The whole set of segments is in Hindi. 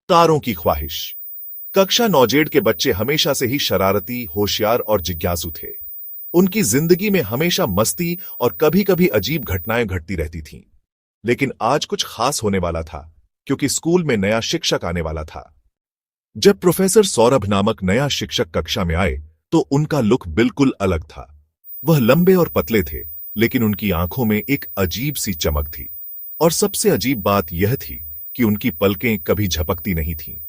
तारों की ख्वाहिश। कक्षा नौजेड के बच्चे हमेशा से ही शरारती, होशियार और जिज्ञासु थे। उनकी जिंदगी में हमेशा मस्ती और कभी-कभी अजीब घटनाएं घटती रहती थीं। लेकिन आज कुछ खास होने वाला था, क्योंकि स्कूल में नया शिक्षक आने वाला था। जब प्रोफेसर सौरभ नामक नया शिक्षक कक्षा में आए, तो उनका लुक बिल्कुल अलग था। वह लंबे और पतले थे, लेकिन उनकी आंखों में एक अजीब सी चमक थी। और सबसे अजीब बात यह थी कि उनकी पलकें कभी झपकती नहीं थीं।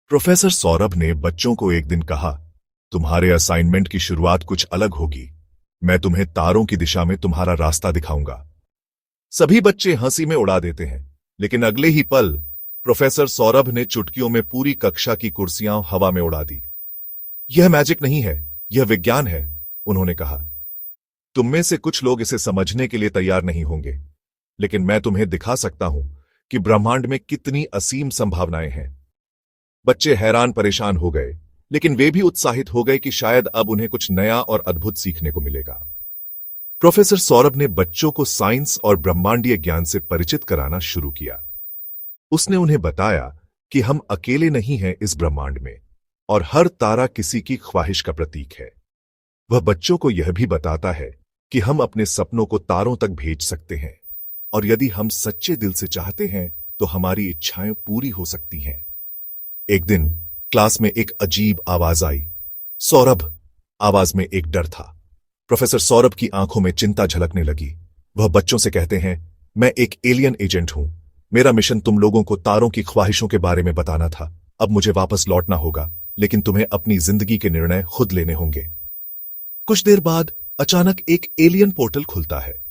प्रोफेसर सौरभ ने बच्चों को एक दिन कहा, तुम्हारे असाइनमेंट की शुरुआत कुछ अलग होगी। मैं तुम्हें तारों की दिशा में तुम्हारा रास्ता दिखाऊंगा। सभी बच्चे हंसी में उड़ा देते हैं, लेकिन अगले ही पल प्रोफेसर सौरभ ने चुटकियों में पूरी कक्षा की कुर्सियां हवा में उड़ा दी। यह मैजिक नहीं है, यह विज्ञान है, उन्होंने कहा। तुम में से कुछ लोग इसे समझने के लिए तैयार नहीं होंगे, लेकिन मैं तुम्हें दिखा सकता हूं कि ब्रह्मांड में कितनी असीम संभावनाएं हैं। बच्चे हैरान परेशान हो गए, लेकिन वे भी उत्साहित हो गए कि शायद अब उन्हें कुछ नया और अद्भुत सीखने को मिलेगा। प्रोफेसर सौरभ ने बच्चों को साइंस और ब्रह्मांडीय ज्ञान से परिचित कराना शुरू किया। उसने उन्हें बताया कि हम अकेले नहीं हैं इस ब्रह्मांड में, और हर तारा किसी की ख्वाहिश का प्रतीक है। वह बच्चों को यह भी बताता है कि हम अपने सपनों को तारों तक भेज सकते हैं, और यदि हम सच्चे दिल से चाहते हैं तो हमारी इच्छाएं पूरी हो सकती हैं। एक दिन क्लास में एक अजीब आवाज आई। सौरभ। आवाज में एक डर था। प्रोफेसर सौरभ की आंखों में चिंता झलकने लगी। वह बच्चों से कहते हैं, मैं एक एलियन एजेंट हूं। मेरा मिशन तुम लोगों को तारों की ख्वाहिशों के बारे में बताना था। अब मुझे वापस लौटना होगा, लेकिन तुम्हें अपनी जिंदगी के निर्णय खुद लेने होंगे। कुछ देर बाद अचानक एक एलियन पोर्टल खुलता है।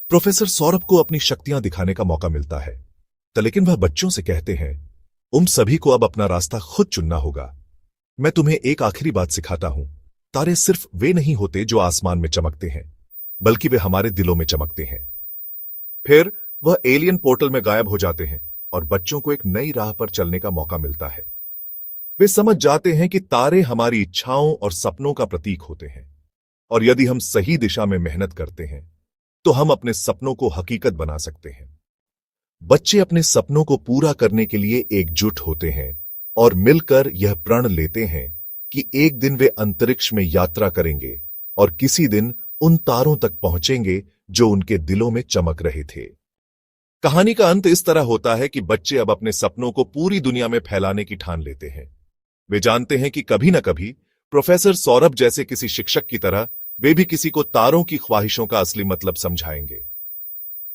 प्रोफेसर सौरभ को अपनी शक्तियां दिखाने का मौका मिलता है, लेकिन वह बच्चों से कहते हैं, तुम सभी को अब अपना रास्ता खुद चुनना होगा। मैं तुम्हें एक आखिरी बात सिखाता हूं। तारे सिर्फ वे नहीं होते जो आसमान में चमकते हैं, बल्कि वे हमारे दिलों में चमकते हैं। फिर वह एलियन पोर्टल में गायब हो जाते हैं और बच्चों को एक नई राह पर चलने का मौका मिलता है। वे समझ जाते हैं कि तारे हमारी इच्छाओं और सपनों का प्रतीक होते हैं, और यदि हम सही दिशा में मेहनत करते हैं तो हम अपने सपनों को हकीकत बना सकते हैं। बच्चे अपने सपनों को पूरा करने के लिए एकजुट होते हैं और मिलकर यह प्रण लेते हैं कि एक दिन वे अंतरिक्ष में यात्रा करेंगे और किसी दिन उन तारों तक पहुंचेंगे जो उनके दिलों में चमक रहे थे। कहानी का अंत इस तरह होता है कि बच्चे अब अपने सपनों को पूरी दुनिया में फैलाने की ठान लेते हैं। वे जानते हैं कि कभी न कभी प्रोफेसर सौरभ जैसे किसी शिक्षक की तरह वे भी किसी को तारों की ख्वाहिशों का असली मतलब समझाएंगे।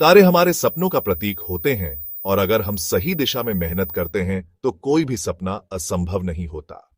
तारे हमारे सपनों का प्रतीक होते हैं, और अगर हम सही दिशा में मेहनत करते हैं तो कोई भी सपना असंभव नहीं होता।